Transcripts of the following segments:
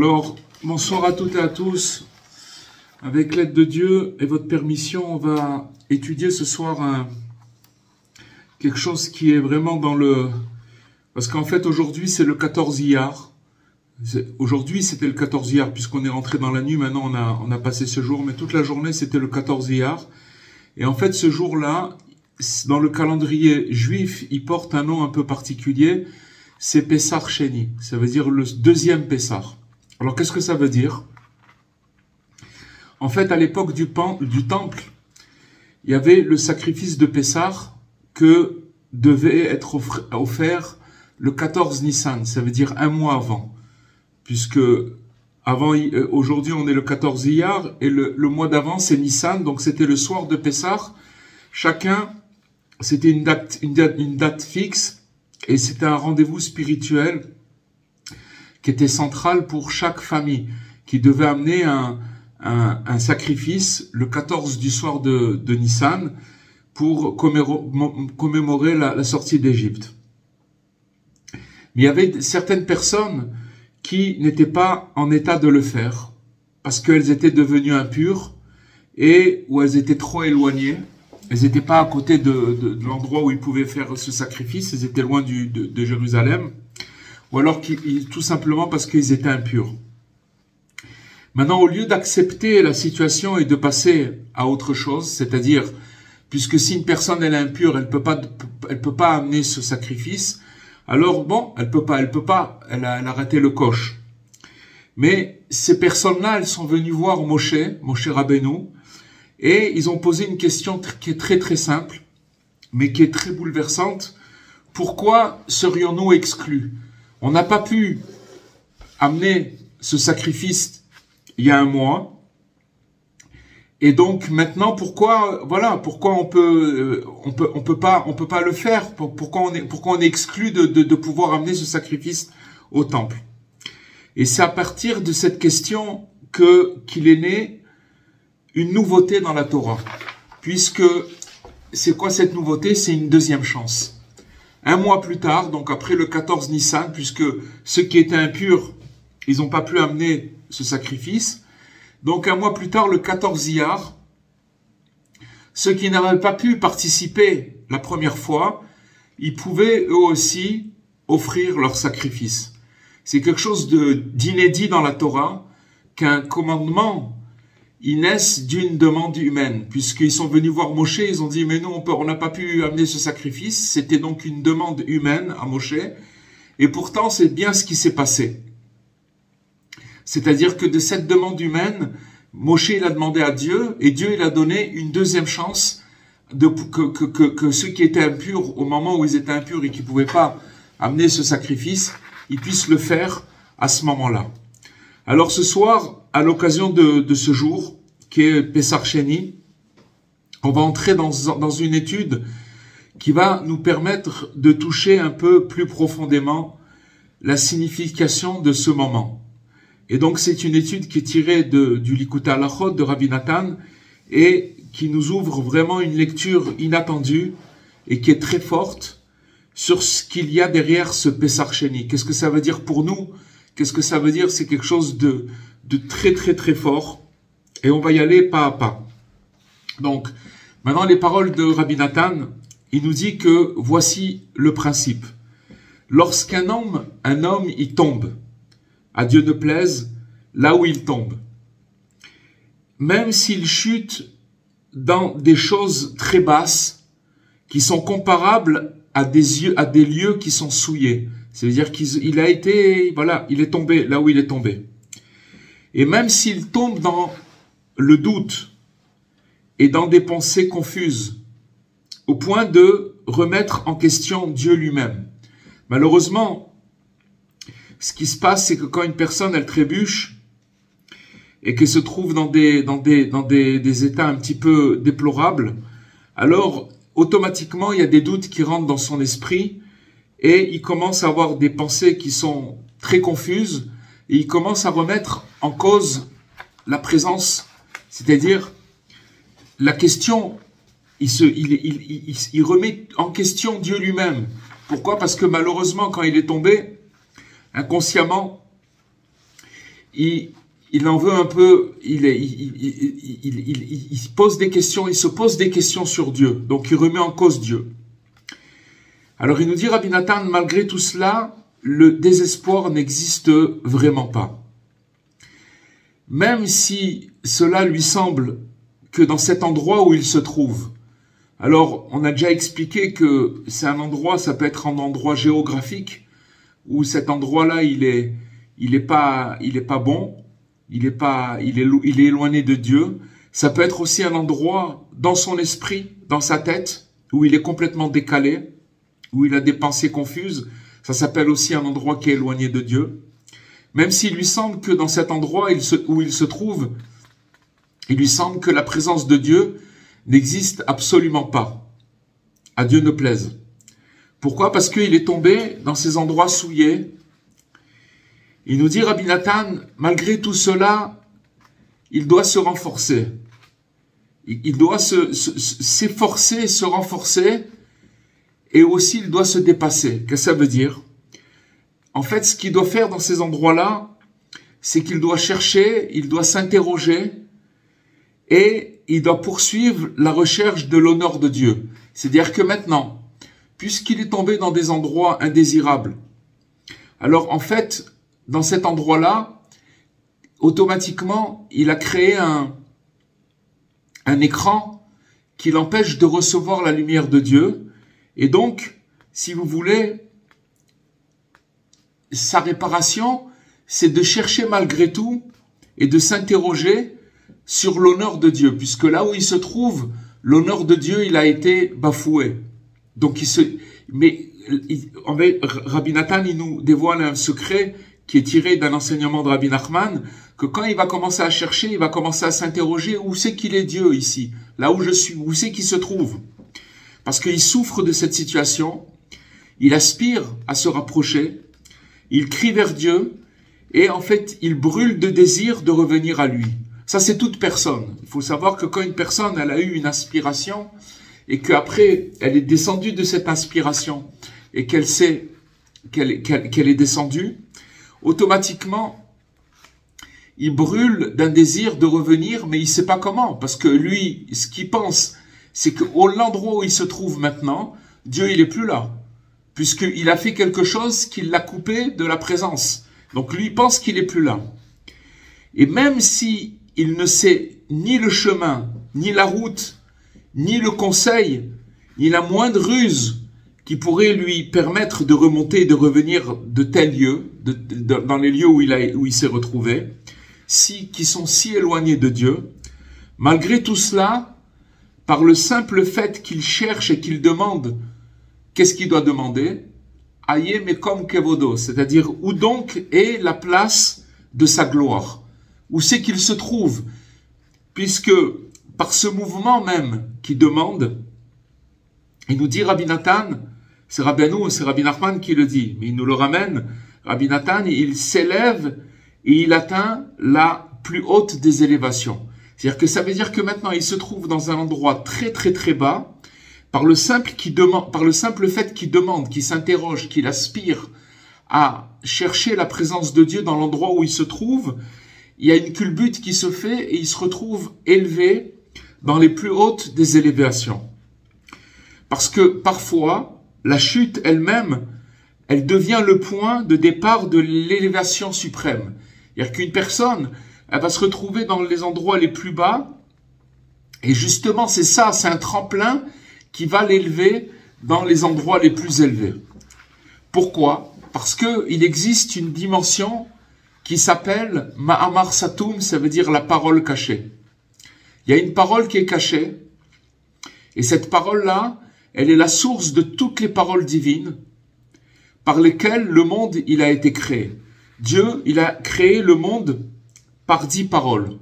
Alors, bonsoir à toutes et à tous. Avec l'aide de Dieu et votre permission, on va étudier ce soir quelque chose qui est vraiment dans le... Parce qu'en fait, aujourd'hui, c'est le 14 Iyar. Aujourd'hui, c'était le 14 Iyar, puisqu'on est rentré dans la nuit. Maintenant, on a passé ce jour, mais toute la journée, c'était le 14 Iyar. Et en fait, ce jour-là, dans le calendrier juif, il porte un nom un peu particulier. C'est Pessah Sheni. Ça veut dire le deuxième Pessah. Alors, qu'est-ce que ça veut dire? En fait, à l'époque du temple, il y avait le sacrifice de Pessah que devait être offert le 14 Nissan, ça veut dire un mois avant. Puisque aujourd'hui, on est le 14 Iyar, et le mois d'avant, c'est Nissan, donc c'était le soir de Pessah. Chacun, c'était une date fixe, et c'était un rendez-vous spirituel qui était central pour chaque famille, qui devait amener un sacrifice le 14 du soir de Nissan pour commémorer la sortie d'Égypte. Mais il y avait certaines personnes qui n'étaient pas en état de le faire, parce qu'elles étaient devenues impures, et où elles étaient trop éloignées. Elles n'étaient pas à côté de l'endroit où ils pouvaient faire ce sacrifice, elles étaient loin de Jérusalem. Ou alors tout simplement parce qu'ils étaient impurs. Maintenant, au lieu d'accepter la situation et de passer à autre chose, c'est-à-dire, puisque si une personne elle est impure, elle peut pas amener ce sacrifice, alors bon, elle a raté le coche. Mais ces personnes-là, elles sont venues voir Moshe Rabbeinu, et ils ont posé une question qui est très très simple, mais qui est très bouleversante. Pourquoi serions-nous exclus? On n'a pas pu amener ce sacrifice il y a un mois. Et donc maintenant, pourquoi on peut pas le faire? Pourquoi on est exclu de pouvoir amener ce sacrifice au temple? Et c'est à partir de cette question qu'il est né une nouveauté dans la Torah. Puisque, c'est quoi cette nouveauté? C'est une deuxième chance. Un mois plus tard, donc après le 14 Nissan, puisque ceux qui étaient impurs, ils n'ont pas pu amener ce sacrifice. Donc un mois plus tard, le 14 Iyar, ceux qui n'avaient pas pu participer la première fois, ils pouvaient eux aussi offrir leur sacrifice. C'est quelque chose d'inédit dans la Torah, qu'un commandement, il naisse d'une demande humaine, puisqu'ils sont venus voir Moshe, ils ont dit, mais nous, on n'a pas pu amener ce sacrifice. C'était donc une demande humaine à Moshe, et pourtant, c'est bien ce qui s'est passé. C'est-à-dire que de cette demande humaine, Moshe, il a demandé à Dieu, et Dieu, il a donné une deuxième chance que ceux qui étaient impurs, au moment où ils étaient impurs et qui ne pouvaient pas amener ce sacrifice, ils puissent le faire à ce moment-là. Alors ce soir, à l'occasion de ce jour, qui est Pessah Sheni, on va entrer dans une étude qui va nous permettre de toucher un peu plus profondément la signification de ce moment. Et donc c'est une étude qui est tirée du Likutei Halachot de Rabbi Nathan et qui nous ouvre vraiment une lecture inattendue et qui est très forte sur ce qu'il y a derrière ce Pessah Sheni. Qu'est-ce que ça veut dire pour nous? Qu'est-ce que ça veut dire? C'est quelque chose de très très très fort. Et on va y aller pas à pas. Donc, maintenant les paroles de Rabbi Nathan, il nous dit que voici le principe. Lorsqu'un homme, il tombe, à Dieu ne plaise, là où il tombe, même s'il chute dans des choses très basses, qui sont comparables à des lieux qui sont souillés. C'est-à-dire qu'il a été, voilà, il est tombé là où il est tombé. Et même s'il tombe dans le doute et dans des pensées confuses, au point de remettre en question Dieu lui-même. Malheureusement, ce qui se passe, c'est que quand une personne, elle trébuche et qu'elle se trouve dans des états un petit peu déplorables, alors automatiquement, il y a des doutes qui rentrent dans son esprit et il commence à avoir des pensées qui sont très confuses et il commence à remettre en cause la présence, c'est-à-dire la question, il remet en question Dieu lui-même. Pourquoi? Parce que malheureusement, quand il est tombé, inconsciemment, il en veut un peu, il pose des questions, il se pose des questions sur Dieu. Donc il remet en cause Dieu. Alors il nous dit, Rabbi Nathan, malgré tout cela, le désespoir n'existe vraiment pas. Même si cela lui semble que dans cet endroit où il se trouve, alors on a déjà expliqué que c'est un endroit, ça peut être un endroit géographique, où cet endroit-là, il est pas bon, il est éloigné de Dieu. Ça peut être aussi un endroit dans son esprit, dans sa tête, où il est complètement décalé, où il a des pensées confuses. Ça s'appelle aussi un endroit qui est éloigné de Dieu. Même s'il lui semble que dans cet endroit où il se trouve, il lui semble que la présence de Dieu n'existe absolument pas. À Dieu ne plaise. Pourquoi? Parce qu'il est tombé dans ces endroits souillés. Il nous dit, Rabbi Nathan, malgré tout cela, il doit se renforcer. Il doit s'efforcer, se renforcer, et aussi il doit se dépasser. Qu'est-ce que ça veut dire? En fait, ce qu'il doit faire dans ces endroits-là, c'est qu'il doit chercher, il doit s'interroger, et il doit poursuivre la recherche de l'honneur de Dieu. C'est-à-dire que maintenant, puisqu'il est tombé dans des endroits indésirables, alors en fait, dans cet endroit-là, automatiquement, il a créé un écran qui l'empêche de recevoir la lumière de Dieu. Et donc, si vous voulez, sa réparation, c'est de chercher malgré tout et de s'interroger sur l'honneur de Dieu, puisque là où il se trouve, l'honneur de Dieu, il a été bafoué. Donc, Rabbi Nathan, il nous dévoile un secret qui est tiré d'un enseignement de Rabbi Nachman, que quand il va commencer à chercher, il va commencer à s'interroger où c'est qu'il est Dieu ici, là où je suis, où c'est qu'il se trouve. Parce qu'il souffre de cette situation, il aspire à se rapprocher, il crie vers Dieu, et en fait, il brûle de désir de revenir à lui. Ça, c'est toute personne. Il faut savoir que quand une personne, elle a eu une inspiration, et qu'après, elle est descendue de cette inspiration, et qu'elle sait qu'elle est descendue, automatiquement, il brûle d'un désir de revenir, mais il ne sait pas comment, parce que lui, ce qu'il pense, c'est qu'au l'endroit où il se trouve maintenant, Dieu, il est plus là, puisqu'il a fait quelque chose qui l'a coupé de la présence. Donc lui, il pense qu'il est plus là. Et même si il ne sait ni le chemin, ni la route, ni le conseil, ni la moindre ruse qui pourrait lui permettre de remonter et de revenir de tels lieux, dans les lieux où il s'est retrouvé, qui sont si éloignés de Dieu, malgré tout cela, par le simple fait qu'il cherche et qu'il demande, qu'est-ce qu'il doit demander? Aye mekom kevodo, c'est-à-dire où donc est la place de sa gloire? Où c'est qu'il se trouve? Puisque par ce mouvement même qui demande, il nous dit Rabbi Nathan, c'est Rabbi Nachman qui le dit, mais il nous le ramène, Rabbi Nathan, il s'élève et il atteint la plus haute des élévations. C'est-à-dire que ça veut dire que maintenant il se trouve dans un endroit très très très bas, par le simple fait qu'il demande, qu'il s'interroge, qu'il aspire à chercher la présence de Dieu dans l'endroit où il se trouve, il y a une culbute qui se fait et il se retrouve élevé dans les plus hautes des élévations. Parce que parfois, la chute elle-même, elle devient le point de départ de l'élévation suprême. C'est-à-dire qu'une personne, elle va se retrouver dans les endroits les plus bas, et justement c'est ça, c'est un tremplin qui va l'élever dans les endroits les plus élevés. Pourquoi? Parce qu'il existe une dimension qui s'appelle Ma'amar Satum, ça veut dire la parole cachée. Il y a une parole qui est cachée, et cette parole-là, elle est la source de toutes les paroles divines par lesquelles le monde il a été créé. Dieu, il a créé le monde par 10 paroles.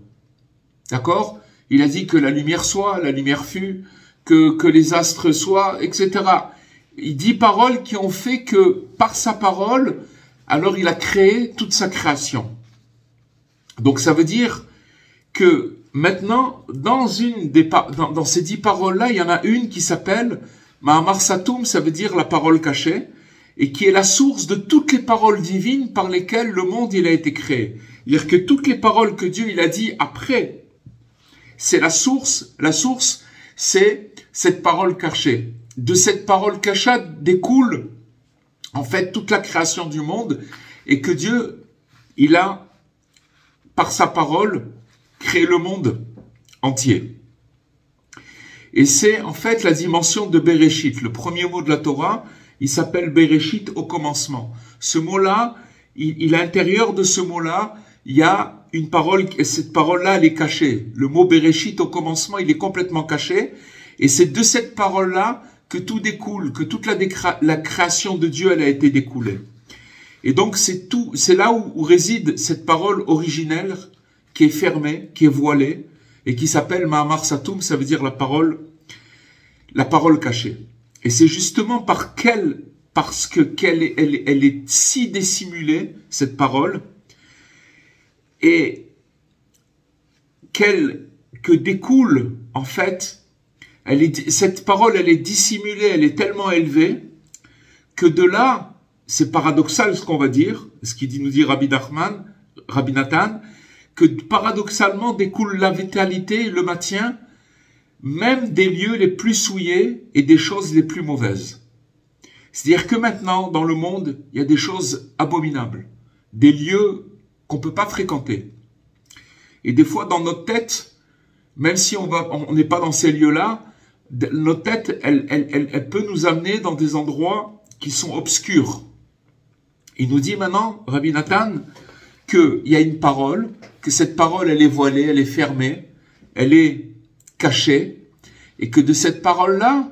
D'accord? Il a dit que la lumière soit, la lumière fut, que les astres soient, etc. 10 paroles qui ont fait que par sa parole, alors il a créé toute sa création. Donc ça veut dire que maintenant, dans ces 10 paroles-là, il y en a une qui s'appelle Ma'amar Satum, ça veut dire la parole cachée, et qui est la source de toutes les paroles divines par lesquelles le monde il a été créé. C'est-à-dire que toutes les paroles que Dieu il a dit après, c'est la source, c'est cette parole cachée. De cette parole cachée découle en fait toute la création du monde et que Dieu, il a, par sa parole, créé le monde entier. Et c'est en fait la dimension de Bereshit. Le premier mot de la Torah, il s'appelle Bereshit au commencement. Ce mot-là, à l'intérieur de ce mot-là, il y a une parole, et cette parole-là, elle est cachée. Le mot Bereshit au commencement, il est complètement caché. Et c'est de cette parole-là que tout découle, que toute la création de Dieu, elle a été découlée. Et donc, c'est là où réside cette parole originelle qui est fermée, qui est voilée, et qui s'appelle Ma'amar Satum, ça veut dire la parole cachée. Et c'est justement parce qu'elle est si dissimulée, cette parole, et que découle, en fait, cette parole, elle est dissimulée, elle est tellement élevée, que de là, c'est paradoxal ce qu'on va dire, ce qu'il nous dit Rabbi Nathan, que paradoxalement découle la vitalité, le maintien, même des lieux les plus souillés et des choses les plus mauvaises. C'est-à-dire que maintenant, dans le monde, il y a des choses abominables, des lieux qu'on ne peut pas fréquenter. Et des fois, dans notre tête, même si on n'est pas dans ces lieux-là, notre tête, elle peut nous amener dans des endroits qui sont obscurs. Il nous dit maintenant, Rabbi Nathan, qu'il y a une parole, que cette parole, elle est voilée, elle est fermée, elle est cachée, et que de cette parole-là,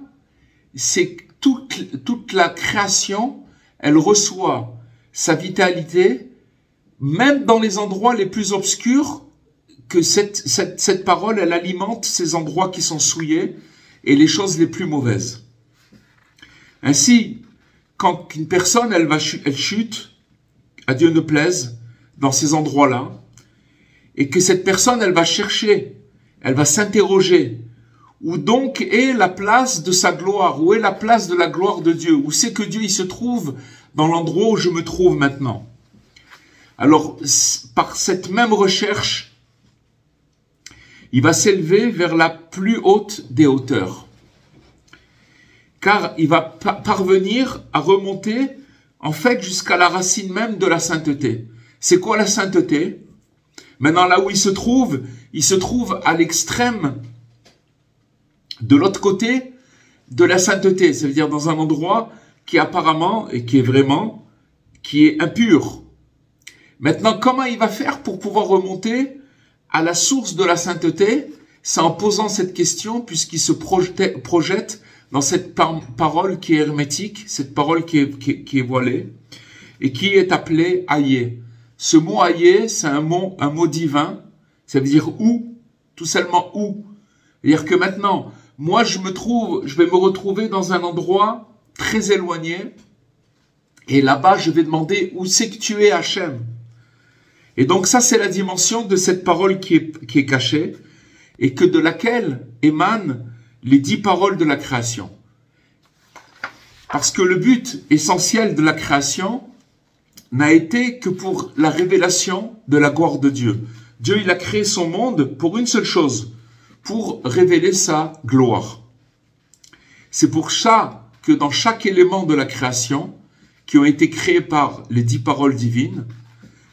c'est toute la création, elle reçoit sa vitalité, même dans les endroits les plus obscurs, que cette parole, elle alimente ces endroits qui sont souillés et les choses les plus mauvaises. Ainsi, quand une personne, elle chute, à Dieu ne plaise, dans ces endroits-là, et que cette personne, elle va chercher, elle va s'interroger, où donc est la place de sa gloire, où est la place de la gloire de Dieu, où c'est que Dieu il se trouve dans l'endroit où je me trouve maintenant. Alors, par cette même recherche, il va s'élever vers la plus haute des hauteurs. Car il va parvenir à remonter, en fait, jusqu'à la racine même de la sainteté. C'est quoi la sainteté? Maintenant, là où il se trouve à l'extrême, de l'autre côté de la sainteté. Ça veut dire dans un endroit qui apparemment, et qui est vraiment, qui est impur. Maintenant, comment il va faire pour pouvoir remonter à la source de la sainteté? C'est en posant cette question, puisqu'il se projette dans cette parole qui est hermétique, cette parole qui est voilée, et qui est appelée Hayé. Ce mot Hayé, c'est un mot divin, ça veut dire où, tout simplement où. C'est-à-dire que maintenant, moi je vais me retrouver dans un endroit très éloigné, et là-bas je vais demander où c'est que tu es Hachem. Et donc ça c'est la dimension de cette parole qui est cachée, et que de laquelle émanent les 10 paroles de la création. Parce que le but essentiel de la création n'a été que pour la révélation de la gloire de Dieu. Dieu, il a créé son monde pour une seule chose, pour révéler sa gloire. C'est pour ça que dans chaque élément de la création, qui ont été créés par les 10 paroles divines,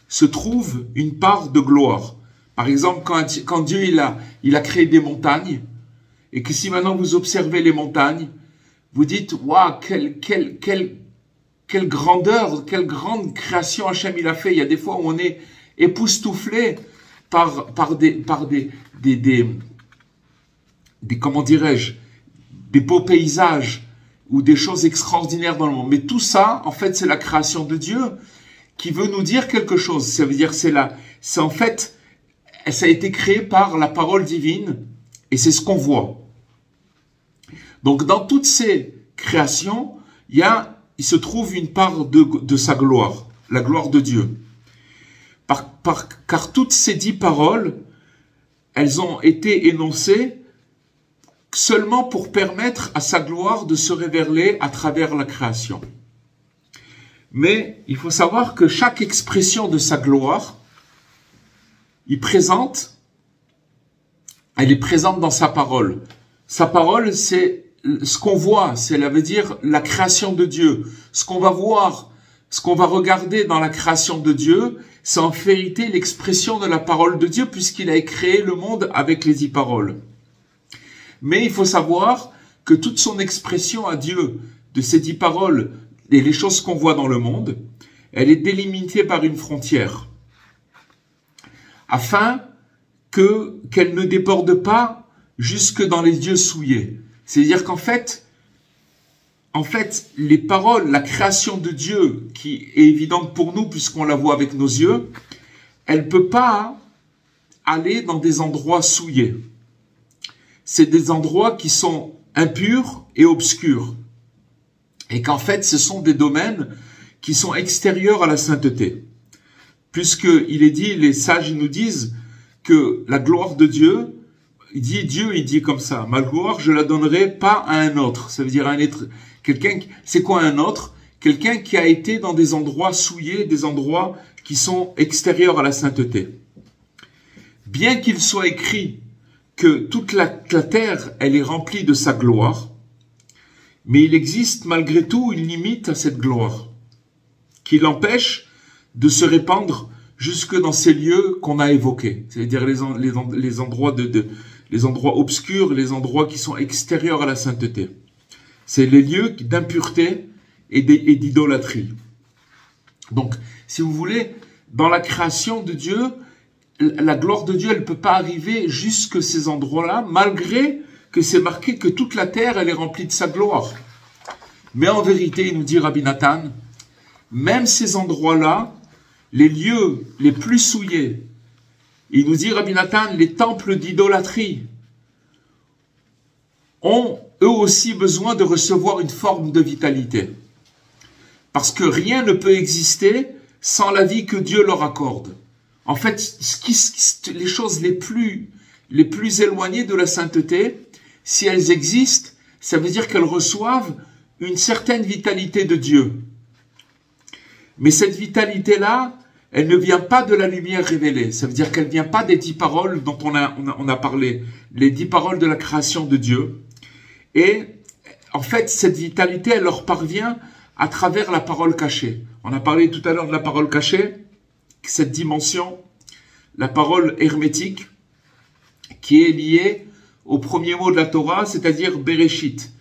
se trouve une part de gloire. Par exemple, quand Dieu il a créé des montagnes, et que si maintenant vous observez les montagnes, vous dites, waouh, quelle grandeur, quelle grande création Hachem il a fait. Il y a des fois où on est époustouflé par des comment dirais-je, des beaux paysages ou des choses extraordinaires dans le monde. Mais tout ça, en fait, c'est la création de Dieu qui veut nous dire quelque chose. Ça veut dire, c'est en fait, ça a été créé par la parole divine et c'est ce qu'on voit. Donc, dans toutes ces créations, il se trouve une part de sa gloire, la gloire de Dieu. Car toutes ces 10 paroles, elles ont été énoncées seulement pour permettre à sa gloire de se révéler à travers la création. Mais il faut savoir que chaque expression de sa gloire, elle est présente dans sa parole. Sa parole, c'est ce qu'on voit, cela veut dire la création de Dieu. Ce qu'on va voir, ce qu'on va regarder dans la création de Dieu, c'est en vérité l'expression de la parole de Dieu, puisqu'il a créé le monde avec les 10 paroles. Mais il faut savoir que toute son expression à Dieu de ces 10 paroles et les choses qu'on voit dans le monde, elle est délimitée par une frontière, afin qu'elle ne déborde pas jusque dans les dieux souillés. C'est-à-dire qu'en fait, les paroles, la création de Dieu, qui est évidente pour nous puisqu'on la voit avec nos yeux, elle ne peut pas aller dans des endroits souillés. C'est des endroits qui sont impurs et obscurs. Et qu'en fait, ce sont des domaines qui sont extérieurs à la sainteté. Puisqu'il est dit, les sages nous disent que la gloire de Dieu, Dieu dit comme ça, ma gloire, je la donnerai pas à un autre. Ça veut dire un être, quelqu'un, c'est quoi un autre? Quelqu'un qui a été dans des endroits souillés, des endroits qui sont extérieurs à la sainteté. Bien qu'il soit écrit que toute la terre, elle est remplie de sa gloire, mais il existe malgré tout une limite à cette gloire, qui l'empêche de se répandre jusque dans ces lieux qu'on a évoqués, c'est-à-dire les endroits les endroits obscurs, les endroits qui sont extérieurs à la sainteté. C'est les lieux d'impureté et d'idolâtrie. Donc, si vous voulez, dans la création de Dieu, la gloire de Dieu, elle ne peut pas arriver jusque ces endroits-là, malgré que c'est marqué que toute la terre, elle est remplie de sa gloire. Mais en vérité, il nous dit Rabbi Nathan, même ces endroits-là, les lieux les plus souillés, il nous dit Rabbi Nathan, les temples d'idolâtrie ont eux aussi besoin de recevoir une forme de vitalité. Parce que rien ne peut exister sans la vie que Dieu leur accorde. En fait, les choses les plus éloignées de la sainteté, si elles existent, ça veut dire qu'elles reçoivent une certaine vitalité de Dieu. Mais cette vitalité-là, elle ne vient pas de la lumière révélée. Ça veut dire qu'elle ne vient pas des 10 paroles dont on a parlé, les 10 paroles de la création de Dieu. Et en fait, cette vitalité, elle leur parvient à travers la parole cachée. On a parlé tout à l'heure de la parole cachée, cette dimension, la parole hermétique, qui est liée au premier mot de la Torah, c'est-à-dire Bereshit.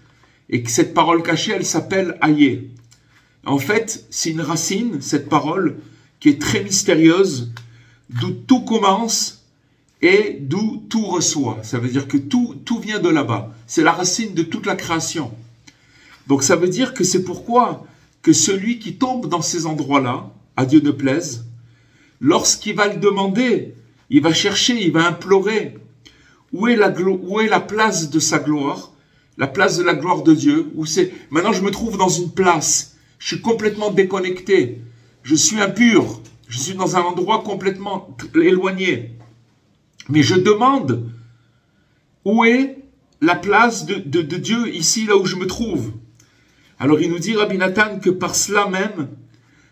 Et que cette parole cachée, elle s'appelle Hayé. En fait, c'est une racine, cette parole, qui est très mystérieuse, d'où tout commence et d'où tout reçoit. Ça veut dire que tout vient de là-bas. C'est la racine de toute la création. Donc ça veut dire que c'est pourquoi que celui qui tombe dans ces endroits-là, à Dieu ne plaise, lorsqu'il va le demander, il va chercher, il va implorer, où est la place de sa gloire, la place de la gloire de Dieu, où c'est, maintenant je me trouve dans une place, je suis complètement déconnecté, je suis impur, je suis dans un endroit complètement éloigné, mais je demande, où est la place de Dieu ici, là où je me trouve? Alors il nous dit Rabbi Nathan que par cela même,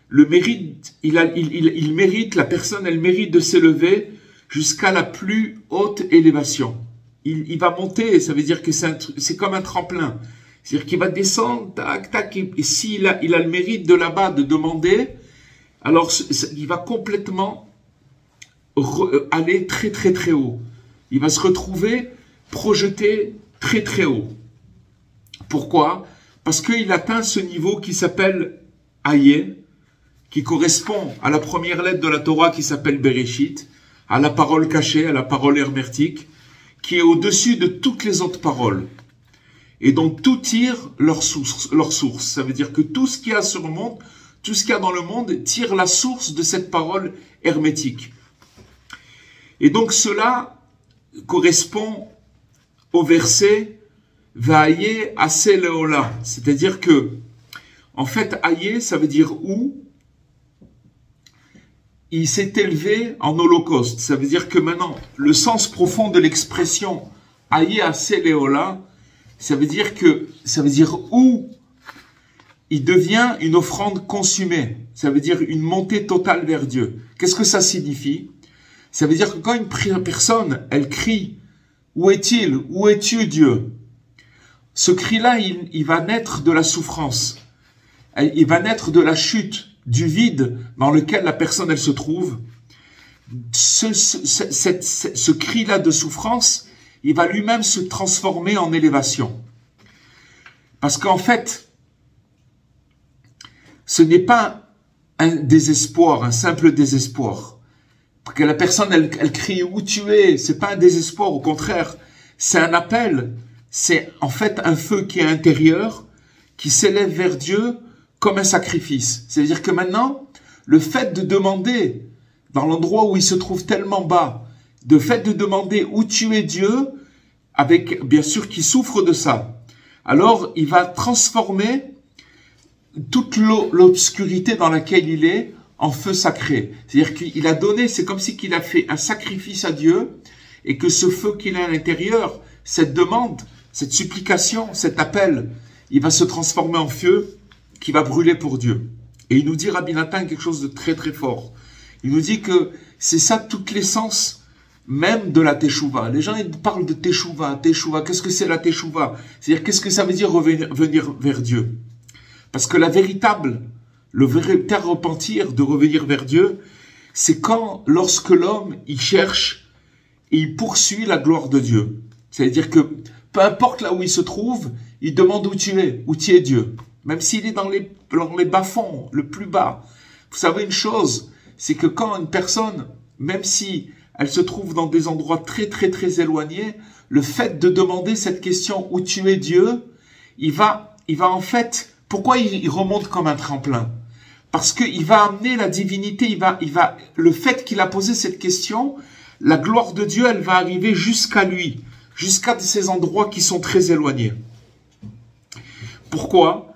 le mérite, il mérite, la personne, elle mérite de s'élever jusqu'à la plus haute élévation. Il va monter, ça veut dire que c'est comme un tremplin. C'est-à-dire qu'il va descendre, tac, tac, et s'il a le mérite de là-bas de demander, alors il va complètement aller très, très, très haut. Il va se retrouver projeté très, très haut. Pourquoi? Parce qu'il atteint ce niveau qui s'appelle Hayé, qui correspond à la première lettre de la Torah qui s'appelle Bereshit, à la parole cachée, à la parole hermétique, qui est au-dessus de toutes les autres paroles. Et donc tout tire leur source. Ça veut dire que tout ce qu'il y a sur le monde, tout ce qu'il y a dans le monde tire la source de cette parole hermétique. Et donc cela correspond au verset Va'ayé aseh leola, c'est-à-dire que, en fait, Hayé, ça veut dire où il s'est élevé en holocauste. Ça veut dire que maintenant, le sens profond de l'expression Hayé aseh leola, ça veut dire où il devient une offrande consumée. Ça veut dire une montée totale vers Dieu. Qu'est-ce que ça signifie? Ça veut dire que quand une personne, elle crie, où est-il? Où es-tu, Dieu? Ce cri-là, il va naître de la souffrance. Il va naître de la chute, du vide dans lequel la personne, elle se trouve. Ce cri-là de souffrance, il va lui-même se transformer en élévation. Parce qu'en fait, ce n'est pas un désespoir, un simple désespoir. Parce que la personne, elle crie où tu es, c'est pas un désespoir, au contraire, c'est un appel. C'est en fait un feu qui est intérieur, qui s'élève vers Dieu comme un sacrifice. C'est-à-dire que maintenant, le fait de demander, dans l'endroit où il se trouve tellement bas, le fait de demander où tu es Dieu, avec bien sûr qui souffre de ça, alors il va transformer toute l'obscurité dans laquelle il est en feu sacré. C'est-à-dire qu'il a donné, c'est comme si qu'il a fait un sacrifice à Dieu, et que ce feu qu'il a à l'intérieur, cette demande, cette supplication, cet appel, il va se transformer en feu qui va brûler pour Dieu. Et il nous dit, Rabbi Nathan, quelque chose de très très fort. Il nous dit que c'est ça toute l'essence même de la teshuva. Les gens ils parlent de teshuva, teshuva. Qu'est-ce que c'est la teshuva? C'est-à-dire, qu'est-ce que ça veut dire venir vers Dieu? Parce que le véritable repentir de revenir vers Dieu, c'est lorsque l'homme, il cherche et il poursuit la gloire de Dieu. C'est-à-dire que peu importe là où il se trouve, il demande où tu es Dieu. Même s'il est dans les bas-fonds, le plus bas. Vous savez une chose, c'est que quand une personne, même si elle se trouve dans des endroits très très très éloignés, le fait de demander cette question où tu es Dieu, il va en fait, pourquoi il remonte comme un tremplin? Parce qu'il va amener la divinité, le fait qu'il a posé cette question, la gloire de Dieu, elle va arriver jusqu'à lui, jusqu'à ces endroits qui sont très éloignés. Pourquoi?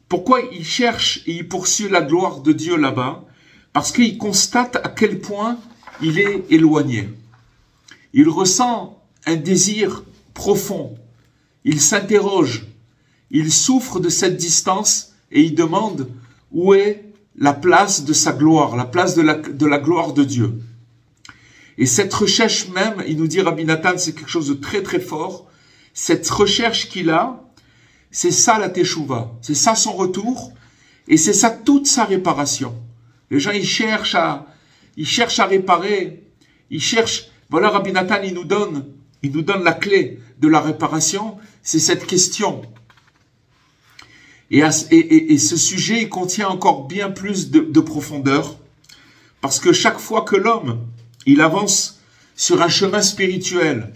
Pourquoi il cherche et il poursuit la gloire de Dieu là-bas? Parce qu'il constate à quel point il est éloigné. Il ressent un désir profond. Il s'interroge. Il souffre de cette distance et il demande où est la place de sa gloire, la place de la gloire de Dieu. Et cette recherche même, il nous dit Rabbi Nathan, c'est quelque chose de très très fort. Cette recherche qu'il a, c'est ça la teshuva, c'est ça son retour, et c'est ça toute sa réparation. Les gens, ils cherchent à réparer, voilà Rabbi Nathan, il nous donne la clé de la réparation, c'est cette question. Et ce sujet, il contient encore bien plus de profondeur, parce que chaque fois que l'homme, il avance sur un chemin spirituel,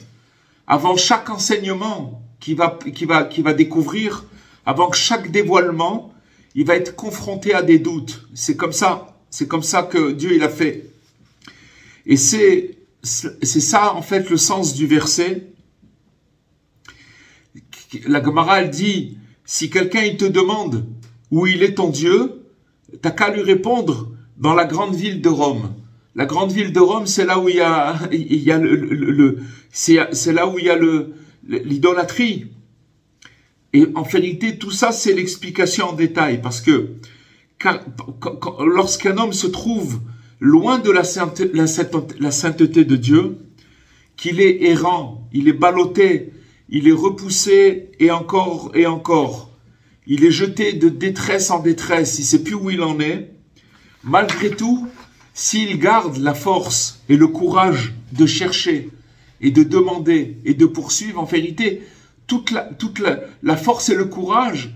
avant chaque enseignement qu'il va découvrir, avant chaque dévoilement, il va être confronté à des doutes. C'est comme ça que Dieu il a fait. Et c'est ça en fait le sens du verset. La Gemara elle dit, si quelqu'un il te demande où il est ton Dieu, t'as qu'à lui répondre dans la grande ville de Rome. La grande ville de Rome, c'est là où il y a l'idolâtrie. Et en vérité, tout ça, c'est l'explication en détail. Parce que lorsqu'un homme se trouve loin de la sainteté de Dieu, qu'il est errant, il est ballotté, il est repoussé et encore et encore, il est jeté de détresse en détresse, il ne sait plus où il en est, malgré tout, s'il garde la force et le courage de chercher et de demander et de poursuivre, en vérité, toute la force et le courage,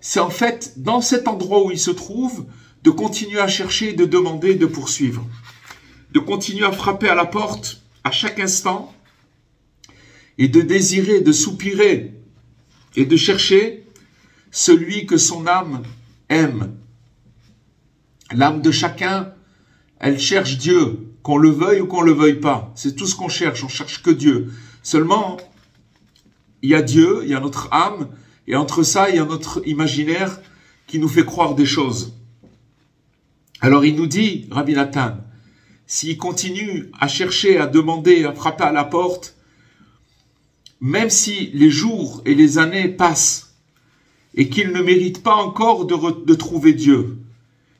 c'est en fait dans cet endroit où il se trouve, de continuer à chercher, de demander, de poursuivre. De continuer à frapper à la porte à chaque instant et de désirer, de soupirer et de chercher celui que son âme aime. L'âme de chacun, elle cherche Dieu, qu'on le veuille ou qu'on le veuille pas. C'est tout ce qu'on cherche, on cherche que Dieu. Seulement, il y a Dieu, il y a notre âme, et entre ça, il y a notre imaginaire qui nous fait croire des choses. Alors il nous dit, Rabbi Nathan, s'il continue à chercher, à demander, à frapper à la porte, même si les jours et les années passent, et qu'il ne mérite pas encore de trouver Dieu,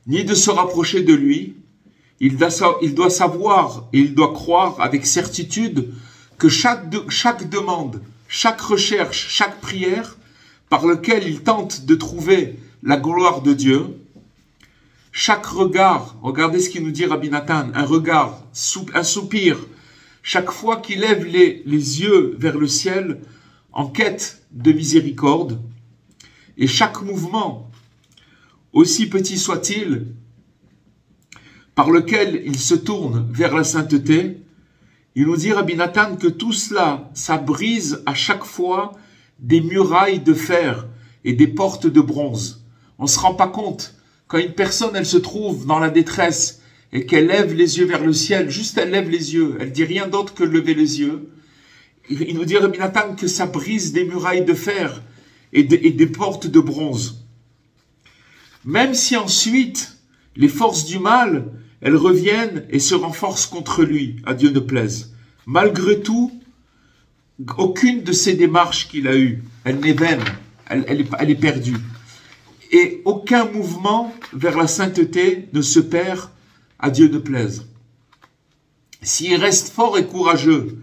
ni de se rapprocher de lui, il doit savoir et il doit croire avec certitude que chaque demande, chaque recherche, chaque prière par laquelle il tente de trouver la gloire de Dieu, chaque regard, regardez ce qu'il nous dit Rabbi Nathan, un regard, un soupir, chaque fois qu'il lève les yeux vers le ciel en quête de miséricorde, et chaque mouvement, aussi petit soit-il, par lequel il se tourne vers la sainteté, il nous dit Rabbi Nathan que tout cela, ça brise à chaque fois des murailles de fer et des portes de bronze. On ne se rend pas compte, quand une personne, elle se trouve dans la détresse et qu'elle lève les yeux vers le ciel, juste elle lève les yeux, elle dit rien d'autre que lever les yeux. Il nous dit Rabbi Nathan que ça brise des murailles de fer et des portes de bronze. Même si ensuite, les forces du mal, elles reviennent et se renforcent contre lui, à Dieu ne plaise. Malgré tout, aucune de ces démarches qu'il a eues, elle n'est vaine, elle est perdue. Et aucun mouvement vers la sainteté ne se perd, à Dieu ne plaise. S'il reste fort et courageux,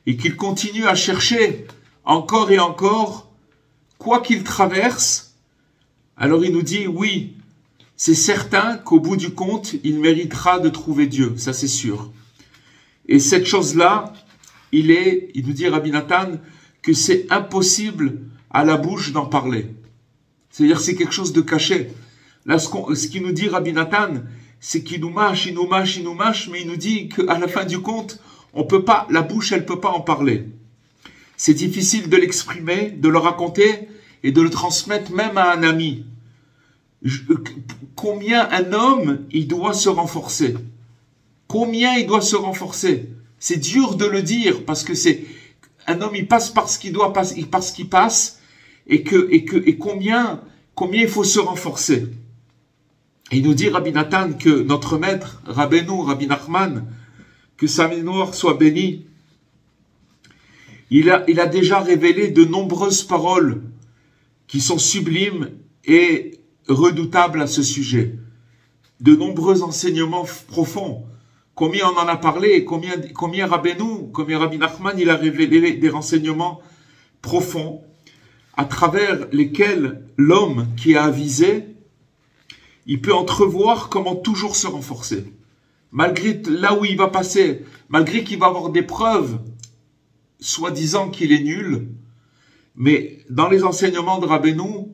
et qu'il continue à chercher encore et encore, quoi qu'il traverse, alors il nous dit, oui, c'est certain qu'au bout du compte, il méritera de trouver Dieu, ça c'est sûr. Et cette chose-là, il nous dit Rabbi Nathan, que c'est impossible à la bouche d'en parler. C'est-à-dire c'est quelque chose de caché. Là, ce qu'il nous dit Rabbi Nathan, c'est qu'il nous mâche, mais il nous dit qu'à la fin du compte, on peut pas, la bouche, elle peut pas en parler. C'est difficile de l'exprimer, de le raconter et de le transmettre même à un ami. Combien un homme, il doit se renforcer? Combien il doit se renforcer? C'est dur de le dire parce que c'est un homme, il passe par ce qu'il doit passer, il passe ce qu'il passe et combien il faut se renforcer. Et il nous dit Rabbi Nathan que notre maître, Rabbeinu, Rabbi Nachman, que sa mémoire soit bénie, il a déjà révélé de nombreuses paroles qui sont sublimes et redoutables à ce sujet. De nombreux enseignements profonds. Combien on en a parlé, combien Rabbeinu, combien Rabbi Nachman, il a révélé des renseignements profonds à travers lesquels l'homme qui a avisé, il peut entrevoir comment toujours se renforcer. Malgré là où il va passer, malgré qu'il va avoir des preuves, soi-disant qu'il est nul, mais dans les enseignements de Rabbeinu,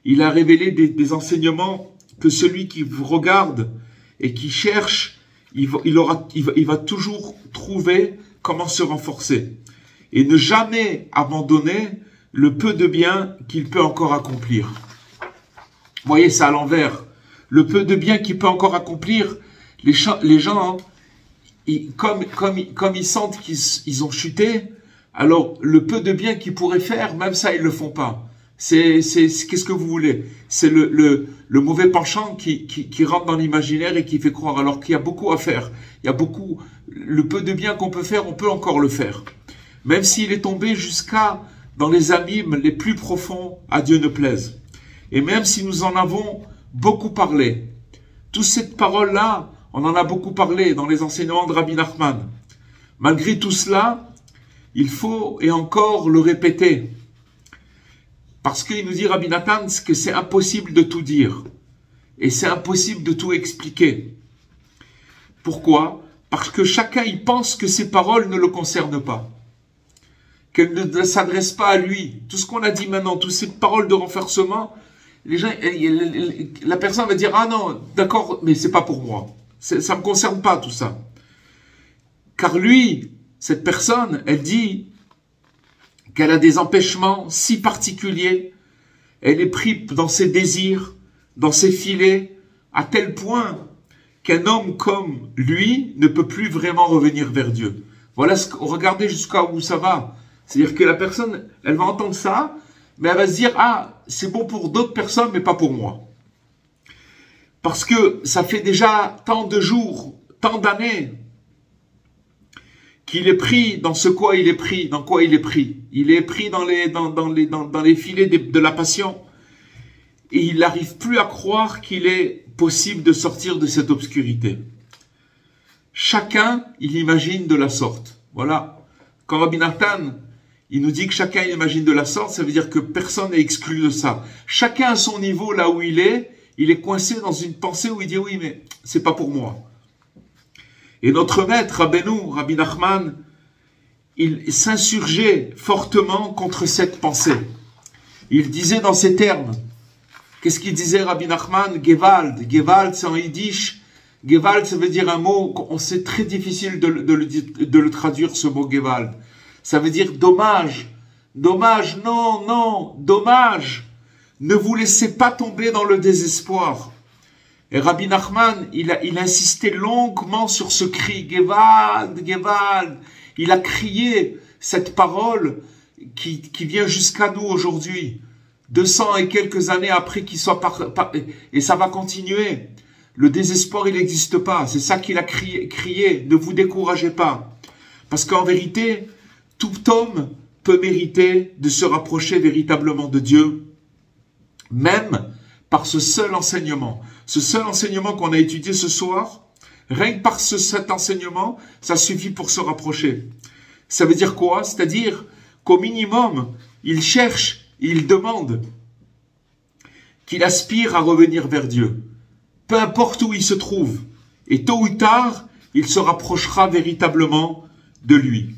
il a révélé des enseignements que celui qui vous regarde et qui cherche, il va toujours trouver comment se renforcer. Et ne jamais abandonner le peu de bien qu'il peut encore accomplir. Vous voyez, c'est à l'envers. Le peu de bien qu'il peut encore accomplir, les gens, comme ils sentent qu'ils ont chuté, alors le peu de bien qu'ils pourraient faire, même ça, ils le font pas. Qu'est-ce que vous voulez? C'est le mauvais penchant qui rentre dans l'imaginaire et qui fait croire, alors qu'il y a beaucoup à faire. Il y a beaucoup, le peu de bien qu'on peut faire, on peut encore le faire. Même s'il est tombé jusqu'à dans les abîmes les plus profonds, à Dieu ne plaise. Et même si nous en avons beaucoup parlé, toute cette parole-là, on en a beaucoup parlé dans les enseignements de Rabbi Nachman. Malgré tout cela, il faut et encore le répéter. Parce qu'il nous dit Rabbi Nathan que c'est impossible de tout dire. Et c'est impossible de tout expliquer. Pourquoi? Parce que chacun y pense que ces paroles ne le concernent pas. Qu'elles ne s'adressent pas à lui. Tout ce qu'on a dit maintenant, toutes ces paroles de renforcement, les gens, la personne va dire, ah non, d'accord, mais c'est pas pour moi. Ça ne me concerne pas tout ça. Car lui, cette personne, elle dit qu'elle a des empêchements si particuliers, elle est prise dans ses désirs, dans ses filets, à tel point qu'un homme comme lui ne peut plus vraiment revenir vers Dieu. Voilà, regardez jusqu'à où ça va. C'est-à-dire que la personne, elle va entendre ça, mais elle va se dire, ah, c'est bon pour d'autres personnes, mais pas pour moi. Parce que ça fait déjà tant de jours, tant d'années, qu'il est pris dans ce quoi il est pris, dans quoi il est pris. Il est pris dans les filets de la passion. Et il n'arrive plus à croire qu'il est possible de sortir de cette obscurité. chacun, il imagine de la sorte. Voilà. Quand Rabbi Nathan, il nous dit que chacun imagine de la sorte, ça veut dire que personne n'est exclu de ça. Chacun à son niveau, là où il est coincé dans une pensée où il dit oui, mais c'est pas pour moi. Et notre maître, Rabbi Nachman, il s'insurgeait fortement contre cette pensée. Il disait dans ces termes, qu'est-ce qu'il disait Rabbi Nachman? Gewalt. Gewalt, c'est en yiddish. Gewalt, ça veut dire un mot, c'est très difficile de le traduire, ce mot Gewalt. Ça veut dire dommage. Dommage, non, non, dommage. Ne vous laissez pas tomber dans le désespoir. Et Rabbi Nachman, il insistait longuement sur ce cri, Gewalt, Gewalt. Il a crié cette parole qui vient jusqu'à nous aujourd'hui. 200 et quelques années après qu'il soit et ça va continuer. Le désespoir, il n'existe pas. C'est ça qu'il a crié. Ne vous découragez pas. Parce qu'en vérité, tout homme peut mériter de se rapprocher véritablement de Dieu, même par ce seul enseignement. Ce seul enseignement qu'on a étudié ce soir, rien que par cet enseignement, ça suffit pour se rapprocher. Ça veut dire quoi? C'est-à-dire qu'au minimum, il cherche, il demande, qu'il aspire à revenir vers Dieu. Peu importe où il se trouve. Et tôt ou tard, il se rapprochera véritablement de lui.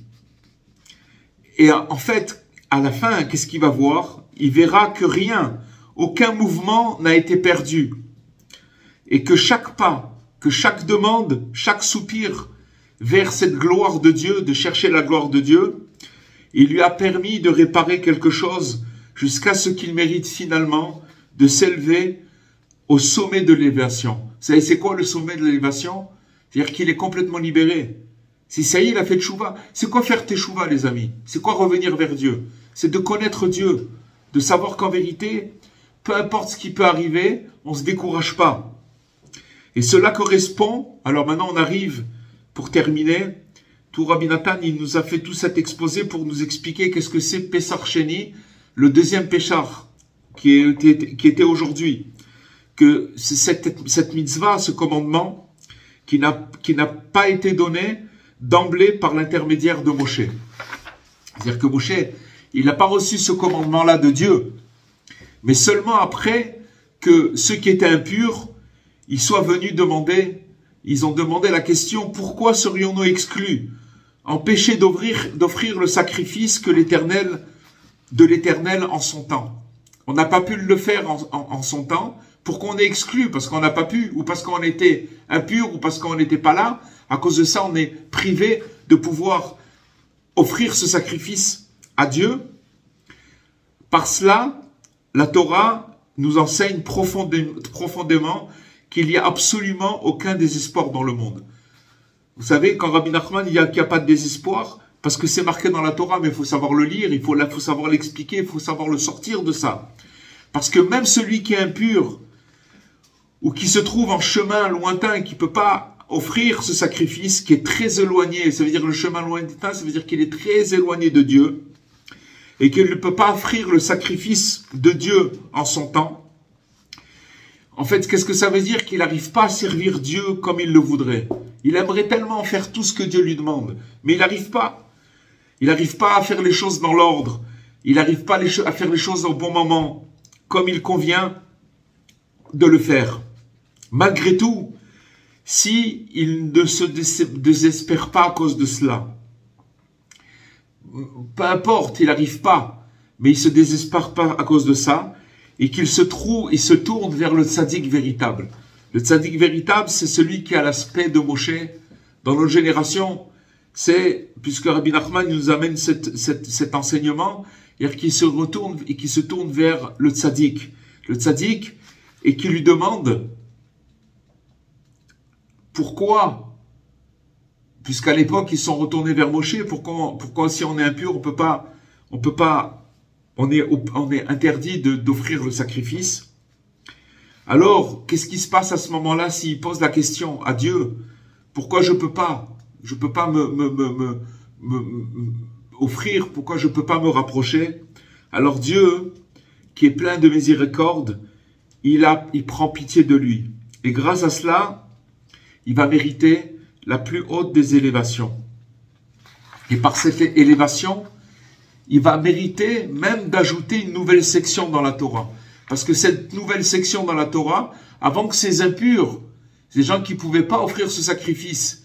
Et en fait, à la fin, qu'est-ce qu'il va voir? Il verra que rien, aucun mouvement n'a été perdu. Et que chaque pas, que chaque demande, chaque soupir vers cette gloire de Dieu, de chercher la gloire de Dieu, il lui a permis de réparer quelque chose jusqu'à ce qu'il mérite finalement de s'élever au sommet de l'élévation. Vous savez, c'est quoi le sommet de l'élévation? C'est-à-dire qu'il est complètement libéré. Si ça y est, il a fait tchouva. C'est quoi faire teshuva, les amis? C'est quoi revenir vers Dieu? C'est de connaître Dieu, de savoir qu'en vérité, peu importe ce qui peut arriver, on ne se décourage pas. Et cela correspond, alors maintenant on arrive, pour terminer, tout Rabbi Nathan, il nous a fait tout cet exposé pour nous expliquer qu'est-ce que c'est Pessar Sheni, le deuxième Péchar, qui était aujourd'hui. Que c'est cette mitzvah, ce commandement, qui n'a pas été donné d'emblée par l'intermédiaire de Moshe. C'est-à-dire que Moshe, il n'a pas reçu ce commandement-là de Dieu, mais seulement après que ceux qui étaient impurs, ils soient venus demander, ils ont demandé la question, pourquoi serions-nous exclus, empêchés d'offrir le sacrifice de l'Éternel en son temps? On n'a pas pu le faire en son temps. Pourquoi on est exclu? Parce qu'on n'a pas pu, ou parce qu'on était impur, ou parce qu'on n'était pas là. À cause de ça, on est privé de pouvoir offrir ce sacrifice à Dieu. Par cela, la Torah nous enseigne profondément qu'il n'y a absolument aucun désespoir dans le monde. Vous savez, quand Rabbi Nachman il n'y a pas de désespoir, parce que c'est marqué dans la Torah, mais il faut savoir le lire, il faut savoir l'expliquer, il faut savoir le sortir de ça. Parce que même celui qui est impur, ou qui se trouve en chemin lointain, qui ne peut pas offrir ce sacrifice, qui est très éloigné, ça veut dire le chemin lointain, ça veut dire qu'il est très éloigné de Dieu, et qu'il ne peut pas offrir le sacrifice de Dieu en son temps. En fait, qu'est-ce que ça veut dire? Qu'il n'arrive pas à servir Dieu comme il le voudrait. Il aimerait tellement faire tout ce que Dieu lui demande, mais il n'arrive pas. Il n'arrive pas à faire les choses dans l'ordre. Il n'arrive pas à faire les choses au bon moment, comme il convient de le faire. Malgré tout, si il ne se désespère pas à cause de cela, peu importe, il n'arrive pas, mais il ne se désespère pas à cause de ça, et qu'il se tourne vers le tzaddik véritable. Le tzaddik véritable, c'est celui qui a l'aspect de Moshe dans notre génération. C'est, puisque Rabbi Nachman nous amène cet enseignement, c'est-à-dire qu'il se retourne et qu'il se tourne vers le tzaddik. Le tzaddik, et qui lui demande pourquoi, puisqu'à l'époque ils sont retournés vers Moshe, pourquoi si on est impur, on est interdit d'offrir le sacrifice. Alors, qu'est-ce qui se passe à ce moment-là s'il pose la question à Dieu? Pourquoi je peux pas me offrir? Pourquoi je peux pas me rapprocher? Alors Dieu, qui est plein de miséricorde, il prend pitié de lui. Et grâce à cela, il va mériter la plus haute des élévations. Et par cette élévation, il va mériter même d'ajouter une nouvelle section dans la Torah. Parce que cette nouvelle section dans la Torah, avant que ces impurs, ces gens qui ne pouvaient pas offrir ce sacrifice,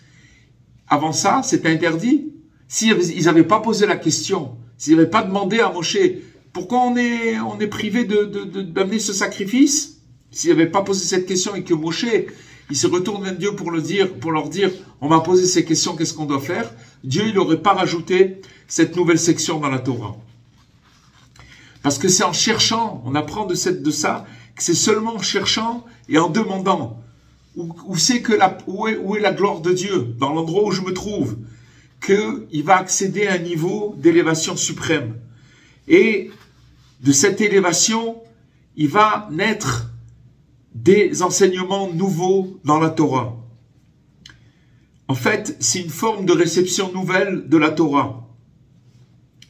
avant ça, c'était interdit. S'ils n'avaient pas posé la question, s'ils n'avaient pas demandé à Moshe, pourquoi on est privé d'amener ce sacrifice? S'ils n'avaient pas posé cette question et que Moshe, il se retourne vers Dieu pour leur dire, on m'a posé ces questions, qu'est-ce qu'on doit faire? Dieu, il n'aurait pas rajouté cette nouvelle section dans la Torah. Parce que c'est en cherchant, on apprend de ça, que c'est seulement en cherchant et en demandant où est la gloire de Dieu, dans l'endroit où je me trouve, qu'il va accéder à un niveau d'élévation suprême. Et de cette élévation, il va naître des enseignements nouveaux dans la Torah. En fait, c'est une forme de réception nouvelle de la Torah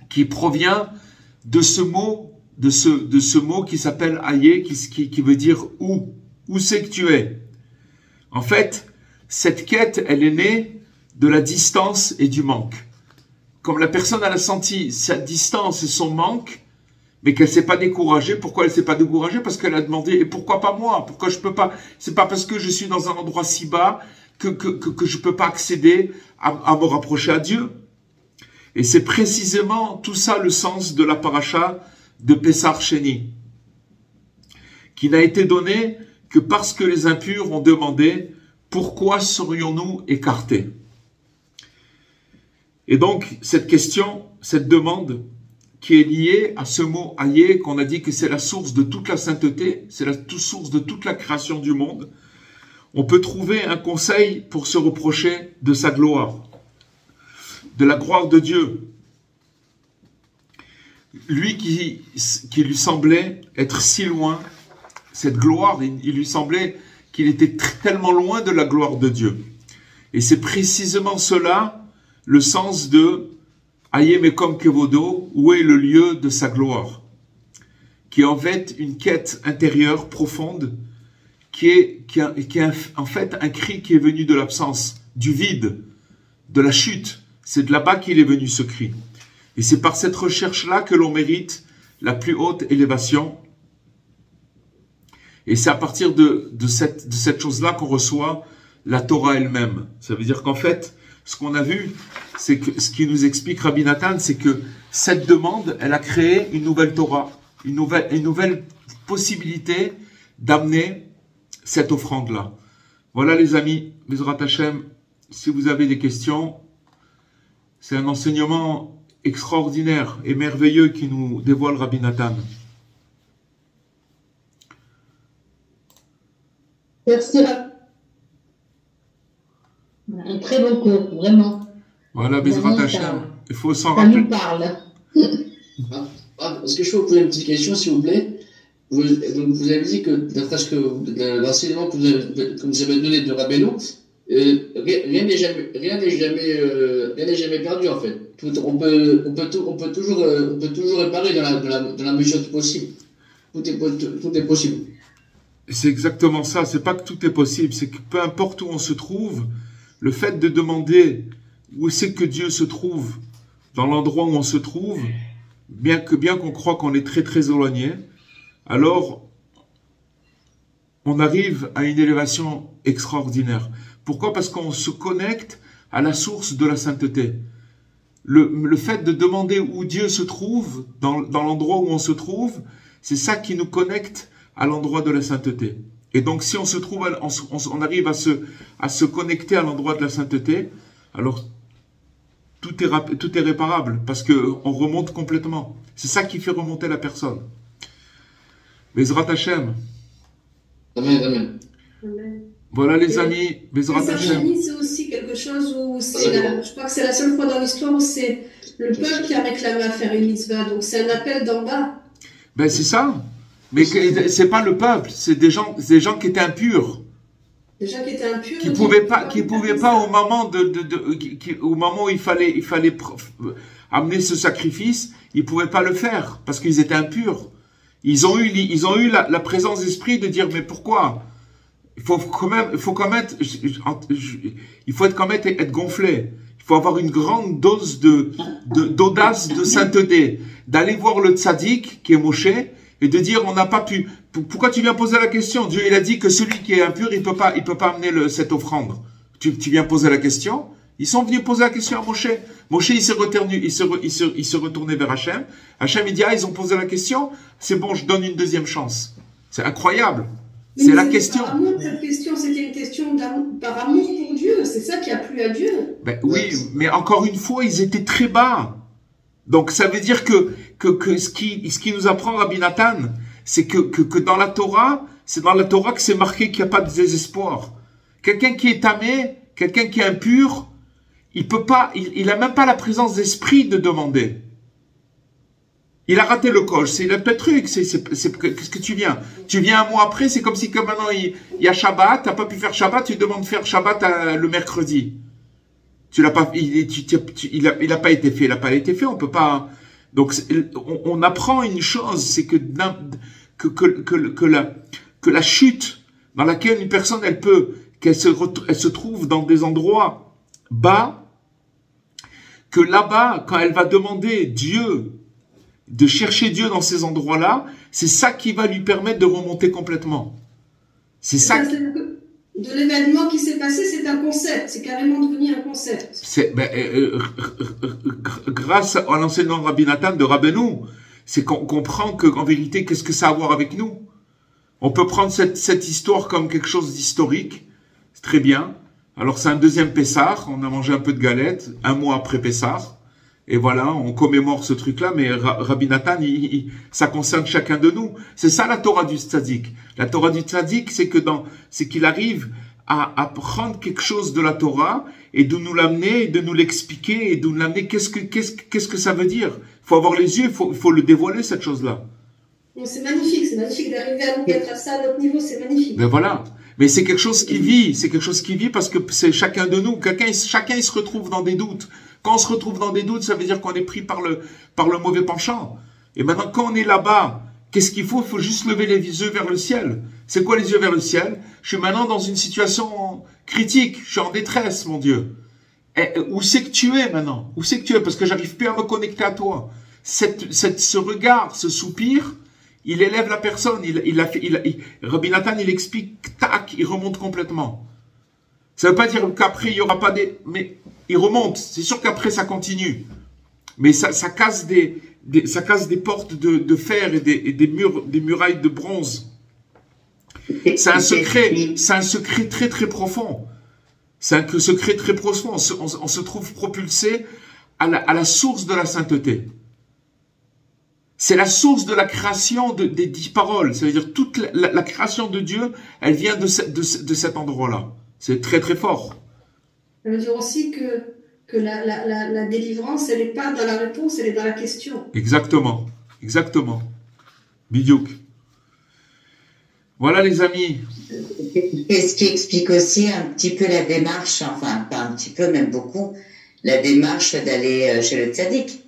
qui provient de ce mot, qui s'appelle Aïe, qui veut dire où. Où c'est que tu es? En fait, cette quête, elle est née de la distance et du manque. Comme la personne, elle a senti sa distance et son manque, mais qu'elle ne s'est pas découragée. Pourquoi elle ne s'est pas découragée? Parce qu'elle a demandé, et pourquoi pas moi? Pourquoi je peux pas? C'est pas parce que je suis dans un endroit si bas que je peux pas accéder à me rapprocher à Dieu. Et c'est précisément tout ça le sens de la paracha de Pessar Sheni, qui n'a été donné que parce que les impurs ont demandé pourquoi serions-nous écartés. Et donc, cette question, cette demande, qui est liée à ce mot Aïe, qu'on a dit que c'est la source de toute la sainteté, c'est la source de toute la création du monde, on peut trouver un conseil pour se reprocher de sa gloire, de la gloire de Dieu. Lui qui lui semblait être si loin, cette gloire, il lui semblait qu'il était tellement loin de la gloire de Dieu. Et c'est précisément cela, le sens de Aïe Mekom Kevodo, où est le lieu de sa gloire, qui est en fait une quête intérieure profonde, qui est en fait un cri qui est venu de l'absence, du vide, de la chute. C'est de là-bas qu'il est venu ce cri. Et c'est par cette recherche-là que l'on mérite la plus haute élévation. Et c'est à partir de cette chose-là qu'on reçoit la Torah elle-même. Ça veut dire qu'en fait, ce qu'on a vu, c'est que ce qui nous explique Rabbi Nathan, c'est que cette demande, elle a créé une nouvelle Torah, une nouvelle possibilité d'amener cette offrande-là. Voilà les amis, Bezrat Hashem, si vous avez des questions, c'est un enseignement extraordinaire et merveilleux qui nous dévoile Rabbi Nathan. Merci. Un très bon cours, vraiment. Voilà, Bezrat Hashem. Il faut s'en rappeler. Ça nous parle. Est-ce que je peux vous poser une petite question, s'il vous plaît? Vous avez dit que, d'après l'enseignement que vous avez donné de Rabbeinu, rien n'est jamais perdu, en fait. On peut toujours réparer dans la mesure du possible. Tout est possible. C'est exactement ça. C'est pas que tout est possible. C'est que peu importe où on se trouve, le fait de demander où c'est que Dieu se trouve, dans l'endroit où on se trouve, bien qu'on croit qu'on est très très éloigné, alors on arrive à une élévation extraordinaire. Pourquoi? Parce qu'on se connecte à la source de la sainteté. Le fait de demander où Dieu se trouve, dans l'endroit où on se trouve, c'est ça qui nous connecte à l'endroit de la sainteté. Et donc si on se trouve, on arrive à se connecter à l'endroit de la sainteté, alors tout est réparable, parce qu'on remonte complètement. C'est ça qui fait remonter la personne. Bezrat Hashem. Amen, amen. Amen. Voilà les amis, Bezrat Hashem. C'est aussi quelque chose où je crois que c'est la seule fois dans l'histoire où c'est le peuple qui a réclamé à faire une mitzvah, donc c'est un appel d'en bas. Ben c'est ça, mais c'est pas le peuple, c'est des gens qui étaient impurs. Des gens qui étaient impurs. Qui pouvaient pas au moment au moment où il fallait amener ce sacrifice, ils pouvaient pas le faire parce qu'ils étaient impurs. Ils ont eu la présence d'esprit de dire mais pourquoi? il faut quand même être gonflé. Il faut avoir une grande dose d'audace, de sainteté, d'aller voir le tzaddik qui est Moshe et de dire on n'a pas pu. Pourquoi tu viens poser la question? Dieu il a dit que celui qui est impur il peut pas amener cette offrande. Tu viens poser la question. Ils sont venus poser la question à Moshe. Moshe il s'est retourné vers Hachem. Hachem il dit ils ont posé la question. C'est bon, je donne une deuxième chance. C'est incroyable. C'est la question. Cette question, c'était une question par amour pour Dieu. C'est ça qui a plu à Dieu. Ben oui, mais encore une fois, ils étaient très bas. Donc ça veut dire que ce qui nous apprend Rabbi Nathan, c'est que dans la Torah, c'est dans la Torah que c'est marqué qu'il n'y a pas de désespoir. Quelqu'un qui est tamé, quelqu'un qui est impur, il a même pas la présence d'esprit de demander. Il a raté le coche, c'est le petit truc, qu'est-ce que tu viens? Tu viens un mois après, c'est comme si que maintenant il y a Shabbat, t'as pas pu faire Shabbat, tu demandes de faire Shabbat le mercredi. Tu l'as pas, il a pas été fait, on peut pas. Donc on apprend une chose, c'est que la chute dans laquelle une personne elle se trouve dans des endroits bas, que là-bas quand elle va demander Dieu, de chercher Dieu dans ces endroits-là, c'est ça qui va lui permettre de remonter complètement. C'est ça. De l'événement qui s'est passé, c'est un concept. C'est carrément devenu un concept. Grâce à l'enseignement de Rabbi Nathan, de Rabbeinu, c'est qu'on comprend qu'en vérité, qu'est-ce que ça a à voir avec nous? On peut prendre cette histoire comme quelque chose d'historique. C'est très bien. Alors c'est un deuxième Pessah. On a mangé un peu de galette, un mois après Pessah. Et voilà, on commémore ce truc-là, mais Rabbi Nathan, ça concerne chacun de nous. C'est ça la Torah du tzaddik. La Torah du tzaddik, c'est qu'il arrive à prendre quelque chose de la Torah et de nous l'amener, de nous l'expliquer et de nous l'amener. Qu'est-ce que ça veut dire? Il faut avoir les yeux, il faut le dévoiler, cette chose-là. C'est magnifique d'arriver à nous mettre à ça à notre niveau, c'est magnifique. Ben voilà. Mais c'est quelque chose qui vit, parce que c'est chacun de nous. Chacun il se retrouve dans des doutes. Quand on se retrouve dans des doutes, ça veut dire qu'on est pris par le mauvais penchant. Et maintenant, quand on est là-bas, qu'est-ce qu'il faut? Il faut juste lever les yeux vers le ciel. C'est quoi les yeux vers le ciel? Je suis maintenant dans une situation critique. Je suis en détresse, mon Dieu. Et où c'est que tu es maintenant? Où c'est que tu es? Parce que j'arrive plus à me connecter à toi. Ce regard, ce soupir, il élève la personne. Rabbi Nathan, il explique, tac, il remonte complètement. Ça veut pas dire qu'après, il y aura pas mais il remonte. C'est sûr qu'après, ça continue. Mais ça casse des portes de fer et des murailles de bronze. C'est un secret très très profond. C'est un secret très profond. On se trouve propulsé à la source de la sainteté. C'est la source de la création des 10 paroles. Ça veut dire toute la création de Dieu, elle vient de cet endroit-là. C'est très très fort. Ça veut dire aussi que la délivrance, elle n'est pas dans la réponse, elle est dans la question. Exactement. Bidiouk. Voilà les amis. Et ce qui explique aussi un petit peu la démarche, enfin pas un petit peu, même beaucoup, la démarche d'aller chez le tzaddik.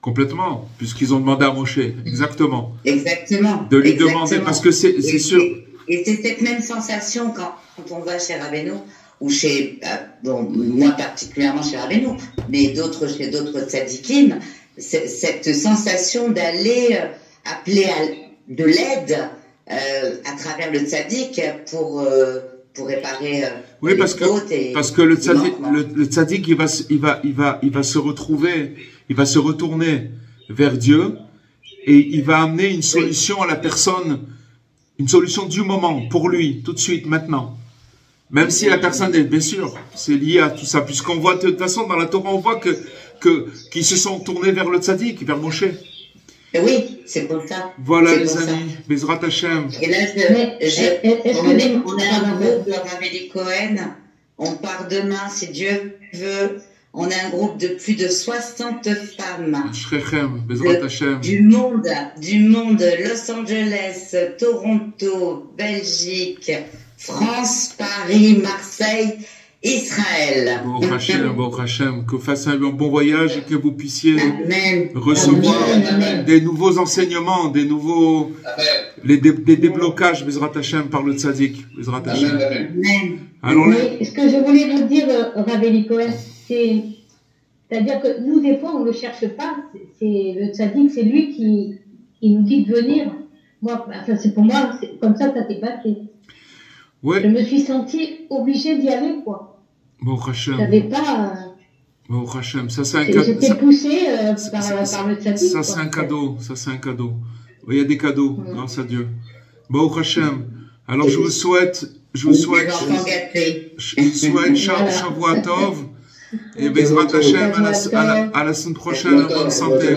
Complètement, puisqu'ils ont demandé à Moshe. Exactement. Exactement. De lui demander, parce que c'est sûr. Et c'est cette même sensation quand on va chez Rabbeinu, ou chez, moi particulièrement chez Rabbeinu, mais chez d'autres tzadikim, cette sensation d'aller appeler de l'aide à travers le tzaddik pour réparer oui, parce que le tzaddik il va se retrouver, il va se retourner vers Dieu et il va amener une solution à la personne, une solution du moment, pour lui, tout de suite, maintenant. Même si la personne est, bien sûr, c'est lié à tout ça, puisqu'on voit, de toute façon, dans la Torah, on voit qu'ils se sont tournés vers le tzaddik, vers Moshe. Oui, c'est pour ça. Voilà, les amis. Bezrat Hashem. Et là, on a un groupe de Rav Cohen. On part demain, si Dieu veut. On a un groupe de plus de 60 femmes. Shrechem, Bezrat Hashem. Du monde, Los Angeles, Toronto, Belgique, France, Paris, Marseille, Israël. Bon Hashem, que vous fassiez un bon voyage et que vous puissiez recevoir des nouveaux enseignements, des nouveaux des déblocages, Bezrat Hashem, par le tzaddik. Bezrat Hashem. Amen. Alors, Mais ce que je voulais vous dire, Rav Eli Cohen, c'est-à-dire que nous, des fois, on ne le cherche pas. C'est le tzaddik, c'est lui qui nous dit de venir. Moi, enfin, c'est pour moi, comme ça s'est passé. Ouais. Je me suis sentie obligée d'y aller, quoi. Bon, Hashem. Je n'avais pas. Bon, Hashem, ça c'est un cadeau. J'étais poussée par le tzaddik. Ça c'est un cadeau, ça c'est un cadeau. Il y a des cadeaux, grâce à Dieu. Bon, Hashem. Alors je vous souhaite Shavua Tov et Bezrat Hashem à la semaine prochaine, bonne santé.